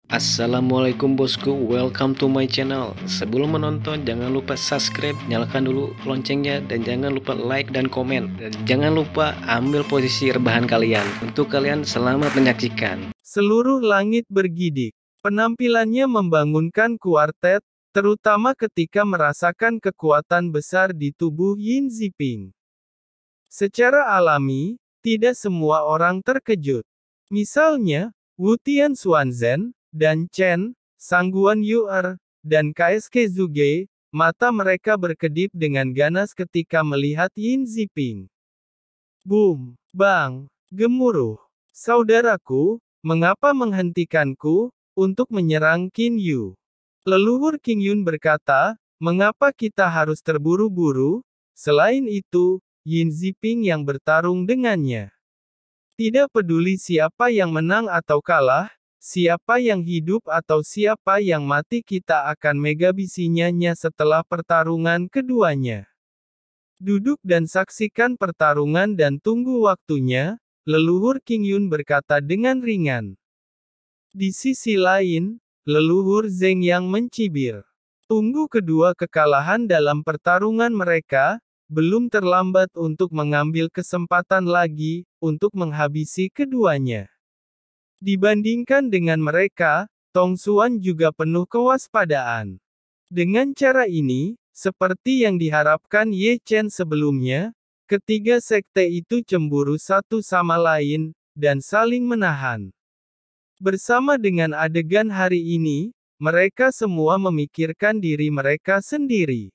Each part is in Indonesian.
Assalamualaikum bosku, welcome to my channel. Sebelum menonton jangan lupa subscribe, nyalakan dulu loncengnya, dan jangan lupa like dan komen. Dan jangan lupa ambil posisi rebahan kalian. Untuk kalian selamat menyaksikan. Seluruh langit bergidik. Penampilannya membangunkan kuartet, terutama ketika merasakan kekuatan besar di tubuh Yin Ziping. Secara alami, tidak semua orang terkejut. Misalnya, Wu Tianxuanzhen dan Chen, Sangguan Yuer, dan KSK Zuge, mata mereka berkedip dengan ganas ketika melihat Yin Ziping. Boom, bang, gemuruh. Saudaraku, mengapa menghentikanku untuk menyerang Qin Yu? Leluhur Qing Yun berkata, mengapa kita harus terburu-buru? Selain itu, Yin Ziping yang bertarung dengannya. Tidak peduli siapa yang menang atau kalah, siapa yang hidup atau siapa yang mati, kita akan menghabisinya setelah pertarungan keduanya. Duduk dan saksikan pertarungan dan tunggu waktunya, leluhur Qing Yun berkata dengan ringan. Di sisi lain, leluhur Zheng yang mencibir. Tunggu kedua kekalahan dalam pertarungan mereka, belum terlambat untuk mengambil kesempatan lagi, untuk menghabisi keduanya. Dibandingkan dengan mereka, Tong Xuan juga penuh kewaspadaan. Dengan cara ini, seperti yang diharapkan Ye Chen sebelumnya, ketiga sekte itu cemburu satu sama lain, dan saling menahan. Bersama dengan adegan hari ini, mereka semua memikirkan diri mereka sendiri.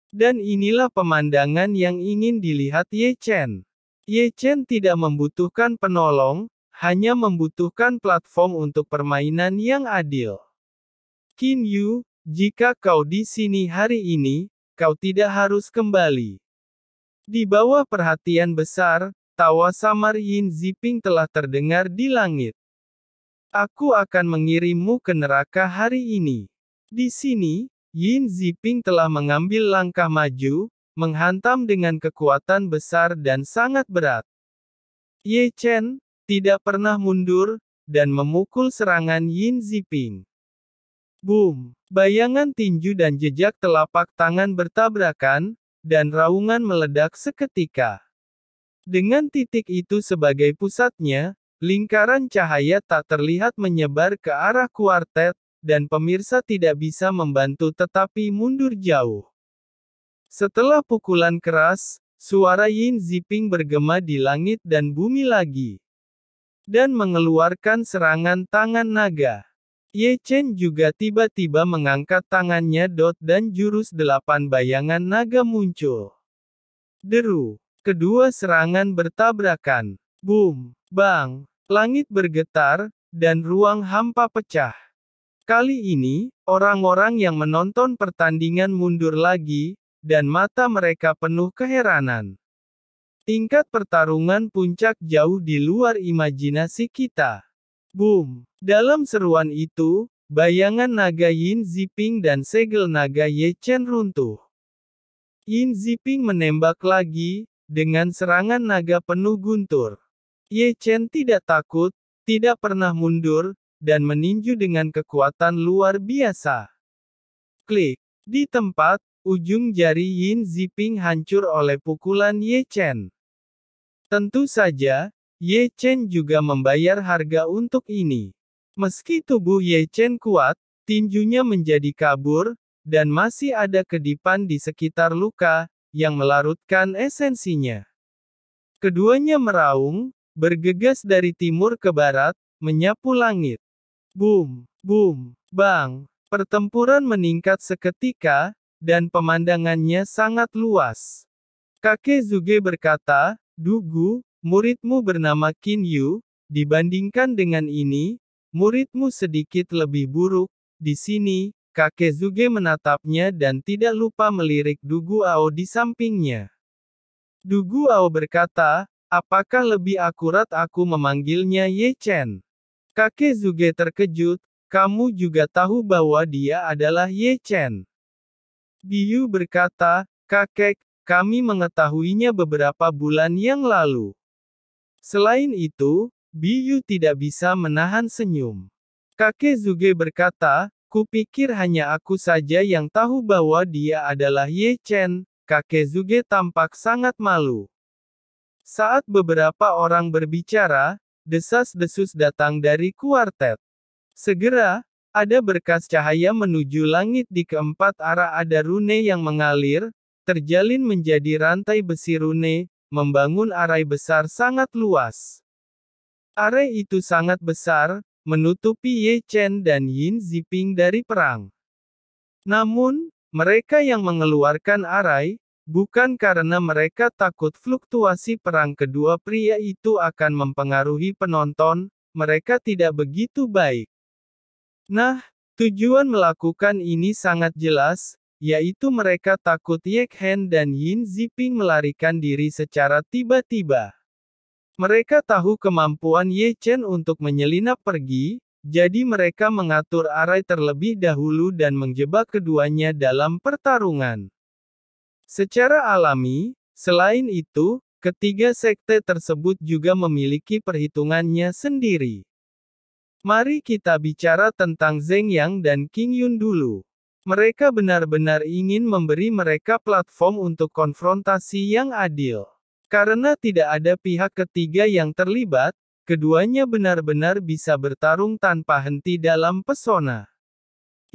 Dan inilah pemandangan yang ingin dilihat Ye Chen. Ye Chen tidak membutuhkan penolong, hanya membutuhkan platform untuk permainan yang adil. Qin Yu, jika kau di sini hari ini, kau tidak harus kembali. Di bawah perhatian besar, tawa samar Yin Ziping telah terdengar di langit. Aku akan mengirimmu ke neraka hari ini. Di sini, Yin Ziping telah mengambil langkah maju, menghantam dengan kekuatan besar dan sangat berat. Ye Chen tidak pernah mundur, dan memukul serangan Yin Ziping. Boom! Bayangan tinju dan jejak telapak tangan bertabrakan, dan raungan meledak seketika. Dengan titik itu sebagai pusatnya, lingkaran cahaya tak terlihat menyebar ke arah kuartet, dan pemirsa tidak bisa membantu tetapi mundur jauh. Setelah pukulan keras, suara Yin Ziping bergema di langit dan bumi lagi. Dan mengeluarkan serangan tangan naga. Ye Chen juga tiba-tiba mengangkat tangannya dan jurus 8 bayangan naga muncul. Deru. Kedua serangan bertabrakan. Boom, bang, langit bergetar, dan ruang hampa pecah. Kali ini, orang-orang yang menonton pertandingan mundur lagi, dan mata mereka penuh keheranan. Tingkat pertarungan puncak jauh di luar imajinasi kita. Boom! Dalam seruan itu, bayangan naga Yin Ziping dan segel naga Ye Chen runtuh. Yin Ziping menembak lagi, dengan serangan naga penuh guntur. Ye Chen tidak takut, tidak pernah mundur, dan meninju dengan kekuatan luar biasa. Klik. Di tempat, ujung jari Yin Ziping hancur oleh pukulan Ye Chen. Tentu saja, Ye Chen juga membayar harga untuk ini. Meski tubuh Ye Chen kuat, tinjunya menjadi kabur, dan masih ada kedipan di sekitar luka, yang melarutkan esensinya. Keduanya meraung, bergegas dari timur ke barat, menyapu langit. Boom, boom, bang. Pertempuran meningkat seketika, dan pemandangannya sangat luas. Kakek Zuge berkata, Dugu, muridmu bernama Qin Yu, dibandingkan dengan ini, muridmu sedikit lebih buruk. Di sini, kakek Zuge menatapnya dan tidak lupa melirik Dugu Ao di sampingnya. Dugu Ao berkata, apakah lebih akurat aku memanggilnya Ye Chen? Kakek Zuge terkejut, kamu juga tahu bahwa dia adalah Ye Chen. Biyu berkata, kakek, kami mengetahuinya beberapa bulan yang lalu. Selain itu, Biyu tidak bisa menahan senyum. Kakek Zuge berkata, kupikir hanya aku saja yang tahu bahwa dia adalah Ye Chen. Kakek Zuge tampak sangat malu. Saat beberapa orang berbicara, desas-desus datang dari kuartet. Segera, ada berkas cahaya menuju langit di keempat arah, ada rune yang mengalir, terjalin menjadi rantai besi rune, membangun arai besar sangat luas. Arai itu sangat besar, menutupi Ye Chen dan Yin Ziping dari perang. Namun, mereka yang mengeluarkan arai, bukan karena mereka takut fluktuasi perang kedua pria itu akan mempengaruhi penonton, mereka tidak begitu baik. Nah, tujuan melakukan ini sangat jelas, yaitu mereka takut Ye Chen dan Yin Ziping melarikan diri secara tiba-tiba. Mereka tahu kemampuan Ye Chen untuk menyelinap pergi, jadi mereka mengatur arai terlebih dahulu dan menjebak keduanya dalam pertarungan. Secara alami, selain itu, ketiga sekte tersebut juga memiliki perhitungannya sendiri. Mari kita bicara tentang Zheng Yang dan Qing Yun dulu. Mereka benar-benar ingin memberi mereka platform untuk konfrontasi yang adil. Karena tidak ada pihak ketiga yang terlibat, keduanya benar-benar bisa bertarung tanpa henti dalam pesona.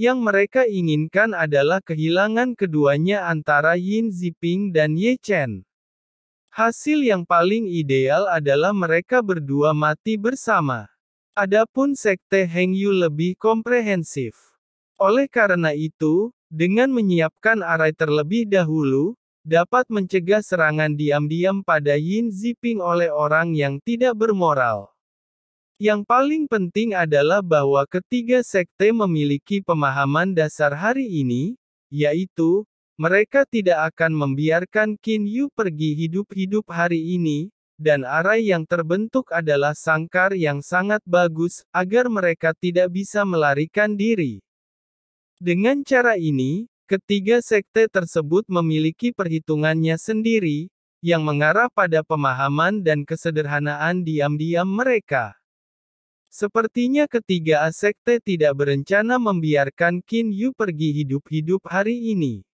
Yang mereka inginkan adalah kehilangan keduanya antara Yin Ziping dan Ye Chen. Hasil yang paling ideal adalah mereka berdua mati bersama. Adapun sekte Heng Yu lebih komprehensif. Oleh karena itu, dengan menyiapkan arai terlebih dahulu, dapat mencegah serangan diam-diam pada Yin Ziping oleh orang yang tidak bermoral. Yang paling penting adalah bahwa ketiga sekte memiliki pemahaman dasar hari ini, yaitu, mereka tidak akan membiarkan Qin Yu pergi hidup-hidup hari ini, dan arai yang terbentuk adalah sangkar yang sangat bagus, agar mereka tidak bisa melarikan diri. Dengan cara ini, ketiga sekte tersebut memiliki perhitungannya sendiri, yang mengarah pada pemahaman dan kesederhanaan diam-diam mereka. Sepertinya ketiga sekte tidak berencana membiarkan Qin Yu pergi hidup-hidup hari ini.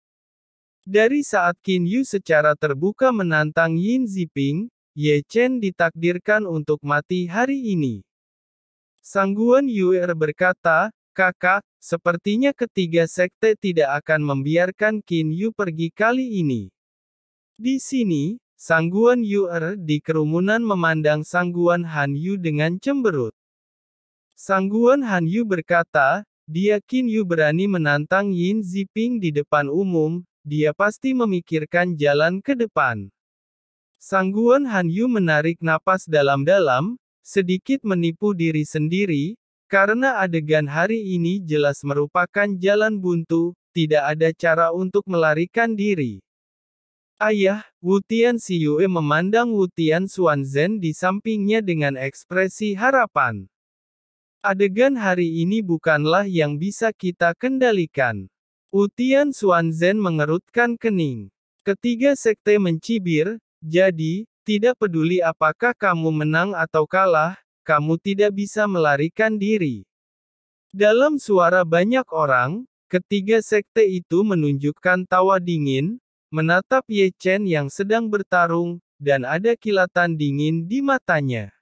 Dari saat Qin Yu secara terbuka menantang Yin Ziping, Ye Chen ditakdirkan untuk mati hari ini. Sangguan Yuer berkata, kakak, sepertinya ketiga sekte tidak akan membiarkan Qin Yu pergi kali ini. Di sini, Sangguan Yuer di kerumunan memandang Sangguan Han Yu dengan cemberut. Sangguan Han Yu berkata, dia Qin Yu berani menantang Yin Ziping di depan umum, dia pasti memikirkan jalan ke depan. Sangguan Han Yu menarik napas dalam-dalam, sedikit menipu diri sendiri, karena adegan hari ini jelas merupakan jalan buntu, tidak ada cara untuk melarikan diri. Ayah, Wu Tian Xiyue memandang Wu Tian Xuanzhen di sampingnya dengan ekspresi harapan. Adegan hari ini bukanlah yang bisa kita kendalikan. Wu Tian Xuanzhen mengerutkan kening. Ketiga sekte mencibir, jadi, tidak peduli apakah kamu menang atau kalah, kamu tidak bisa melarikan diri. Dalam suara banyak orang, ketiga sekte itu menunjukkan tawa dingin, menatap Ye Chen yang sedang bertarung, dan ada kilatan dingin di matanya.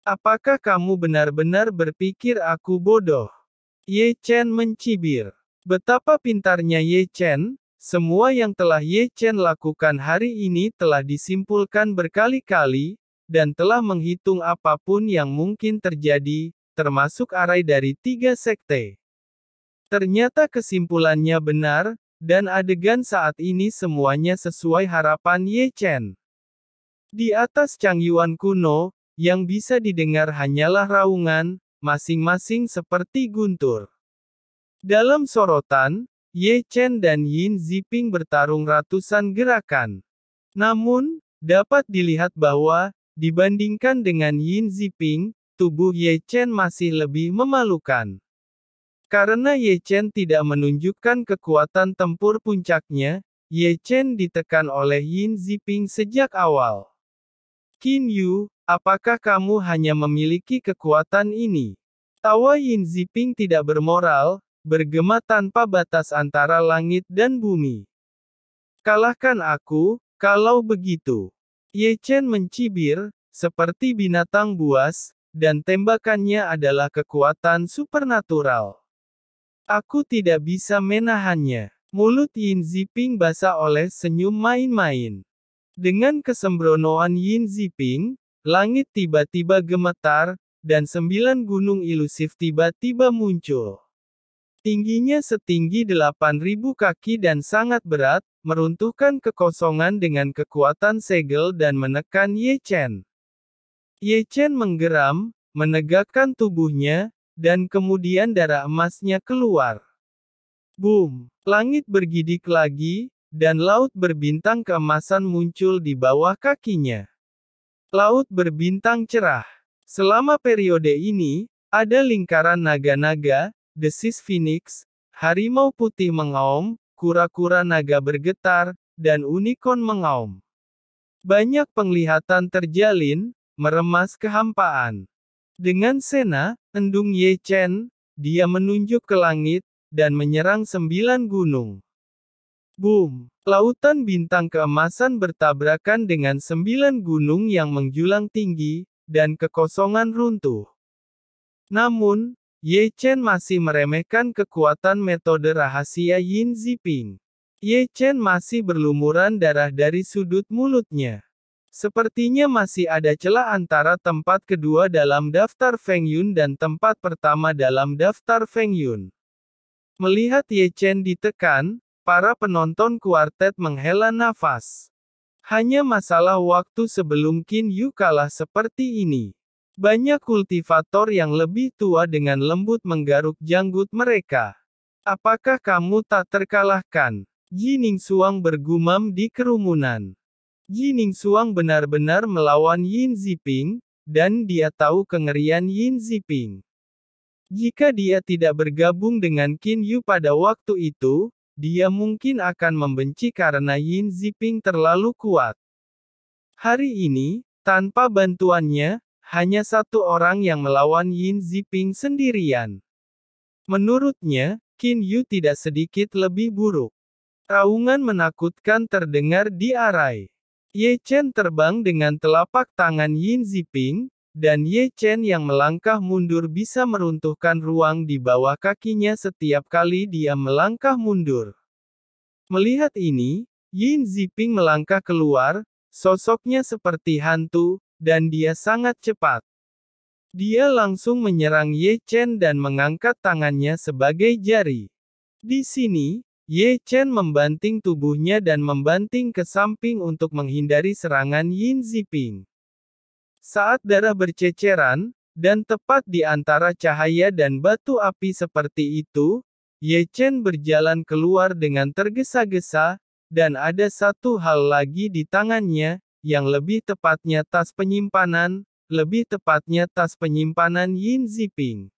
Apakah kamu benar-benar berpikir aku bodoh? Ye Chen mencibir. Betapa pintarnya Ye Chen, semua yang telah Ye Chen lakukan hari ini telah disimpulkan berkali-kali, dan telah menghitung apapun yang mungkin terjadi, termasuk arai dari tiga sekte. Ternyata kesimpulannya benar, dan adegan saat ini semuanya sesuai harapan Ye Chen. Di atas Changyuan kuno, yang bisa didengar hanyalah raungan, masing-masing seperti guntur. Dalam sorotan, Ye Chen dan Yin Ziping bertarung ratusan gerakan. Namun, dapat dilihat bahwa, dibandingkan dengan Yin Ziping, tubuh Ye Chen masih lebih memalukan. Karena Ye Chen tidak menunjukkan kekuatan tempur puncaknya, Ye Chen ditekan oleh Yin Ziping sejak awal. Qin Yu, apakah kamu hanya memiliki kekuatan ini? Tawa Yin Ziping tidak bermoral, bergema tanpa batas antara langit dan bumi. Kalahkan aku, kalau begitu. Ye Chen mencibir, seperti binatang buas, dan tembakannya adalah kekuatan supernatural. Aku tidak bisa menahannya. Mulut Yin Ziping basah oleh senyum main-main. Dengan kesembronoan Yin Ziping, langit tiba-tiba gemetar, dan 9 gunung ilusif tiba-tiba muncul. Tingginya setinggi 8.000 kaki dan sangat berat, meruntuhkan kekosongan dengan kekuatan segel dan menekan Ye Chen. Ye Chen menggeram, menegakkan tubuhnya, dan kemudian darah emasnya keluar. Boom! Langit bergidik lagi, dan laut berbintang keemasan muncul di bawah kakinya. Laut berbintang cerah. Selama periode ini, ada lingkaran naga-naga, desis Phoenix, harimau putih mengaum, kura-kura naga bergetar, dan unicorn mengaum. Banyak penglihatan terjalin, meremas kehampaan. Dengan sena, endung Ye Chen, dia menunjuk ke langit, dan menyerang 9 gunung. Boom! Lautan bintang keemasan bertabrakan dengan 9 gunung yang menjulang tinggi, dan kekosongan runtuh. Namun, Ye Chen masih meremehkan kekuatan metode rahasia Yin Ziping. Ye Chen masih berlumuran darah dari sudut mulutnya. Sepertinya masih ada celah antara tempat kedua dalam daftar Feng Yun dan tempat pertama dalam daftar Feng Yun. Melihat Ye Chen ditekan, para penonton kuartet menghela nafas. Hanya masalah waktu sebelum Qin Yu kalah seperti ini. Banyak kultivator yang lebih tua dengan lembut menggaruk janggut mereka. Apakah kamu tak terkalahkan? Ji Ningsuang bergumam di kerumunan. Ji Ningsuang benar-benar melawan Yin Ziping, dan dia tahu kengerian Yin Ziping. Jika dia tidak bergabung dengan Qin Yu pada waktu itu, dia mungkin akan membenci karena Yin Ziping terlalu kuat. Hari ini, tanpa bantuannya, hanya satu orang yang melawan Yin Ziping sendirian. Menurutnya, Qin Yu tidak sedikit lebih buruk. Raungan menakutkan terdengar di arai. Ye Chen terbang dengan telapak tangan Yin Ziping, dan Ye Chen yang melangkah mundur bisa meruntuhkan ruang di bawah kakinya setiap kali dia melangkah mundur. Melihat ini, Yin Ziping melangkah keluar, sosoknya seperti hantu, dan dia sangat cepat. Dia langsung menyerang Ye Chen dan mengangkat tangannya sebagai jari. Di sini, Ye Chen membanting tubuhnya dan membanting ke samping untuk menghindari serangan Yin Ziping. Saat darah berceceran, dan tepat di antara cahaya dan batu api seperti itu, Ye Chen berjalan keluar dengan tergesa-gesa, dan ada satu hal lagi di tangannya, yang lebih tepatnya tas penyimpanan, Yin Ziping.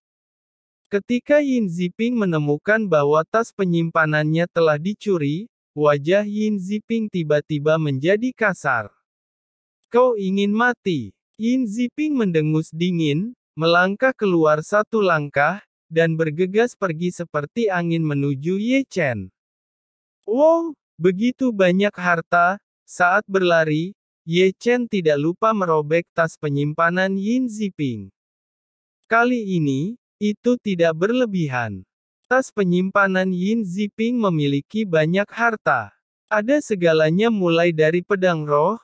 Ketika Yin Ziping menemukan bahwa tas penyimpanannya telah dicuri, wajah Yin Ziping tiba-tiba menjadi kasar. Kau ingin mati? Yin Ziping mendengus dingin, melangkah keluar satu langkah, dan bergegas pergi seperti angin menuju Ye Chen. Wow, begitu banyak harta. Saat berlari, Ye Chen tidak lupa merobek tas penyimpanan Yin Ziping. Kali ini, itu tidak berlebihan. Tas penyimpanan Yin Ziping memiliki banyak harta. Ada segalanya mulai dari pedang roh,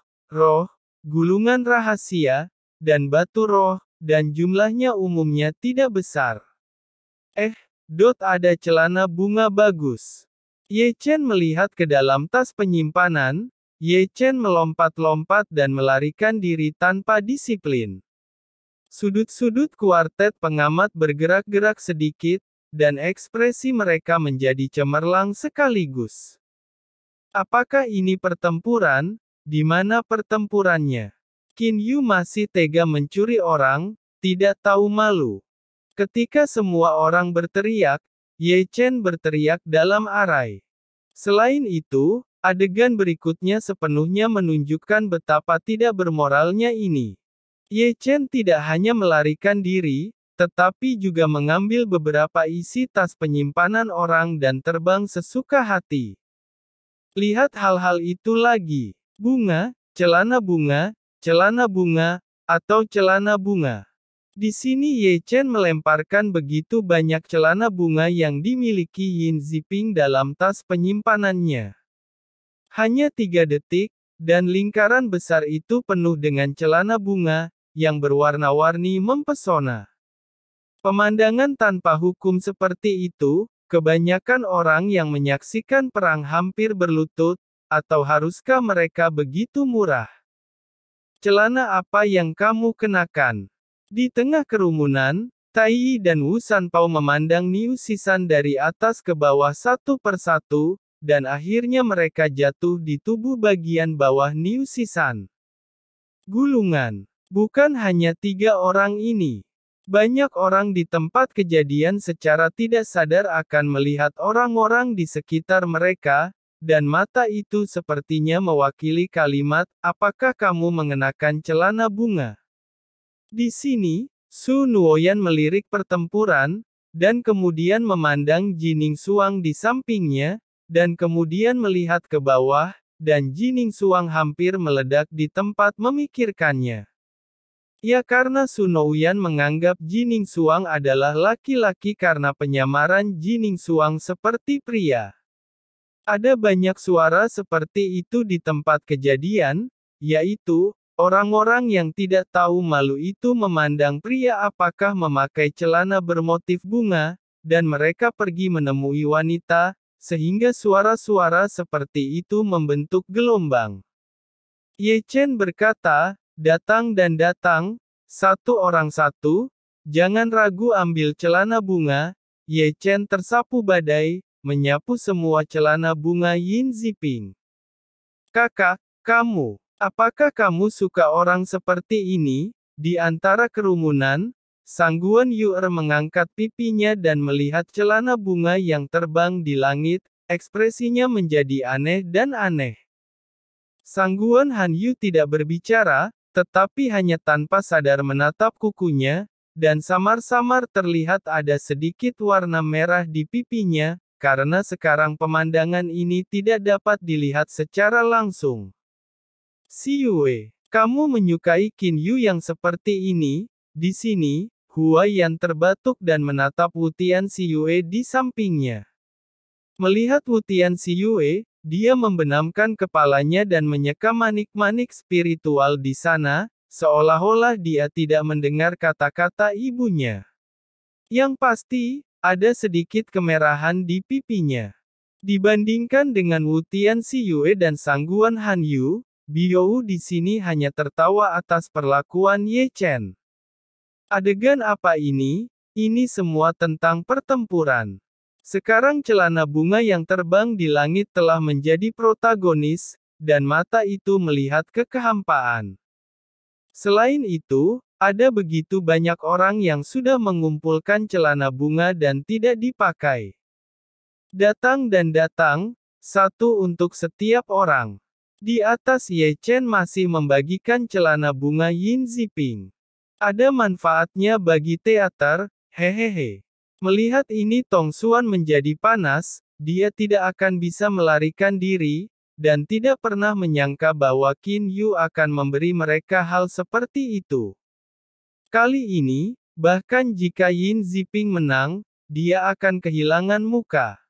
gulungan rahasia, dan batu roh, dan jumlahnya umumnya tidak besar. Ada celana bunga bagus. Ye Chen melihat ke dalam tas penyimpanan, Ye Chen melompat-lompat dan melarikan diri tanpa disiplin. Sudut-sudut kuartet pengamat bergerak-gerak sedikit, dan ekspresi mereka menjadi cemerlang sekaligus. Apakah ini pertempuran? Di mana pertempurannya? Qin Yu masih tega mencuri orang, tidak tahu malu. Ketika semua orang berteriak, Ye Chen berteriak dalam arai. Selain itu, adegan berikutnya sepenuhnya menunjukkan betapa tidak bermoralnya ini. Ye Chen tidak hanya melarikan diri, tetapi juga mengambil beberapa isi tas penyimpanan orang dan terbang sesuka hati. Lihat hal-hal itu lagi. Bunga, celana bunga, atau celana bunga. Di sini Ye Chen melemparkan begitu banyak celana bunga yang dimiliki Yin Ziping dalam tas penyimpanannya. Hanya 3 detik, dan lingkaran besar itu penuh dengan celana bunga, yang berwarna-warni mempesona. Pemandangan tanpa hukum seperti itu, kebanyakan orang yang menyaksikan perang hampir berlutut, atau haruskah mereka begitu murah? Celana apa yang kamu kenakan? Di tengah kerumunan, Tai Yi dan Wu Sanpao memandang Niu Sisan dari atas ke bawah satu persatu, dan akhirnya mereka jatuh di tubuh bagian bawah Niu Sisan. Gulungan. Bukan hanya 3 orang ini. Banyak orang di tempat kejadian secara tidak sadar akan melihat orang-orang di sekitar mereka, dan mata itu sepertinya mewakili kalimat, "Apakah kamu mengenakan celana bunga?" Di sini, Su Nuoyan melirik pertempuran, dan kemudian memandang Jining Suang di sampingnya, dan kemudian melihat ke bawah, dan Jining Suang hampir meledak di tempat memikirkannya. Ya, karena Su Nuoyan menganggap Jining Suang adalah laki-laki karena penyamaran Jining Suang seperti pria. Ada banyak suara seperti itu di tempat kejadian, yaitu, orang-orang yang tidak tahu malu itu memandang pria apakah memakai celana bermotif bunga, dan mereka pergi menemui wanita, sehingga suara-suara seperti itu membentuk gelombang. Ye Chen berkata, "Datang dan datang, satu orang satu, jangan ragu ambil celana bunga." Ye Chen tersapu badai, menyapu semua celana bunga Yin Ziping. "Kakak, kamu. Apakah kamu suka orang seperti ini?" Di antara kerumunan, Sangguan Yuer mengangkat pipinya dan melihat celana bunga yang terbang di langit, ekspresinya menjadi aneh dan aneh. Sangguan Han Yu tidak berbicara, tetapi hanya tanpa sadar menatap kukunya, dan samar-samar terlihat ada sedikit warna merah di pipinya, karena sekarang pemandangan ini tidak dapat dilihat secara langsung. "Si Yue, kamu menyukai Qin Yu yang seperti ini?" Di sini, Hua Yan terbatuk dan menatap Wu Tianxi Yue di sampingnya. Melihat Wu Tianxi Yue, dia membenamkan kepalanya dan menyeka manik-manik spiritual di sana, seolah-olah dia tidak mendengar kata-kata ibunya. Yang pasti, ada sedikit kemerahan di pipinya. Dibandingkan dengan Wu Tianxi Yue dan Sangguan Han Yu, Biou di sini hanya tertawa atas perlakuan Ye Chen. Adegan apa ini? Ini semua tentang pertempuran. Sekarang celana bunga yang terbang di langit telah menjadi protagonis, dan mata itu melihat ke kehampaan. Selain itu, ada begitu banyak orang yang sudah mengumpulkan celana bunga dan tidak dipakai. Datang dan datang, satu untuk setiap orang. Di atas Ye Chen masih membagikan celana bunga Yin Ziping. Ada manfaatnya bagi teater, hehehe. Melihat ini Tong Xuan menjadi panas, dia tidak akan bisa melarikan diri, dan tidak pernah menyangka bahwa Qin Yu akan memberi mereka hal seperti itu. Kali ini, bahkan jika Yin Ziping menang, dia akan kehilangan muka.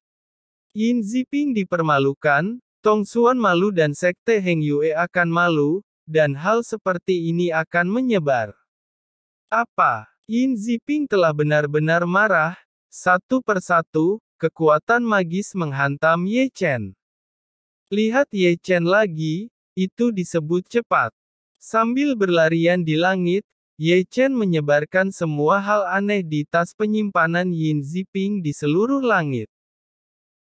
Yin Ziping dipermalukan, Tong Xuan malu dan Sekte Heng Yue akan malu, dan hal seperti ini akan menyebar. Apa? Yin Ziping telah benar-benar marah. Satu persatu, kekuatan magis menghantam Ye Chen. Lihat Ye Chen lagi, itu disebut cepat. Sambil berlarian di langit, Ye Chen menyebarkan semua hal aneh di tas penyimpanan Yin Ziping di seluruh langit.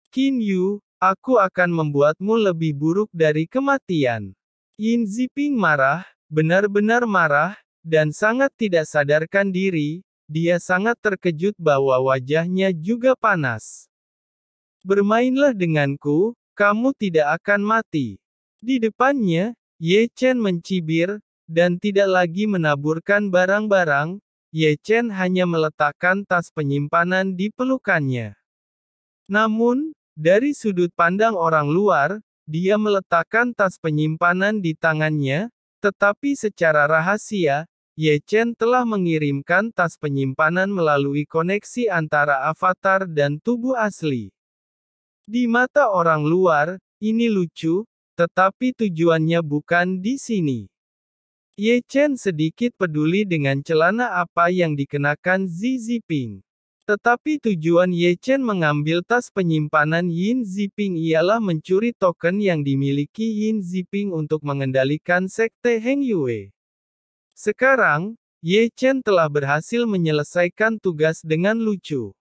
"Qin Yu, aku akan membuatmu lebih buruk dari kematian." Yin Ziping marah, benar-benar marah, dan sangat tidak sadarkan diri, dia sangat terkejut bahwa wajahnya juga panas. "Bermainlah denganku, kamu tidak akan mati." Di depannya, Ye Chen mencibir, dan tidak lagi menaburkan barang-barang, Ye Chen hanya meletakkan tas penyimpanan di pelukannya. Namun, dari sudut pandang orang luar, dia meletakkan tas penyimpanan di tangannya, tetapi secara rahasia, Ye Chen telah mengirimkan tas penyimpanan melalui koneksi antara avatar dan tubuh asli. Di mata orang luar, ini lucu, tetapi tujuannya bukan di sini. Ye Chen sedikit peduli dengan celana apa yang dikenakan Xi Jinping. Tetapi tujuan Ye Chen mengambil tas penyimpanan Yin Ziping ialah mencuri token yang dimiliki Yin Ziping untuk mengendalikan sekte Heng Yue. Sekarang, Ye Chen telah berhasil menyelesaikan tugas dengan lucu.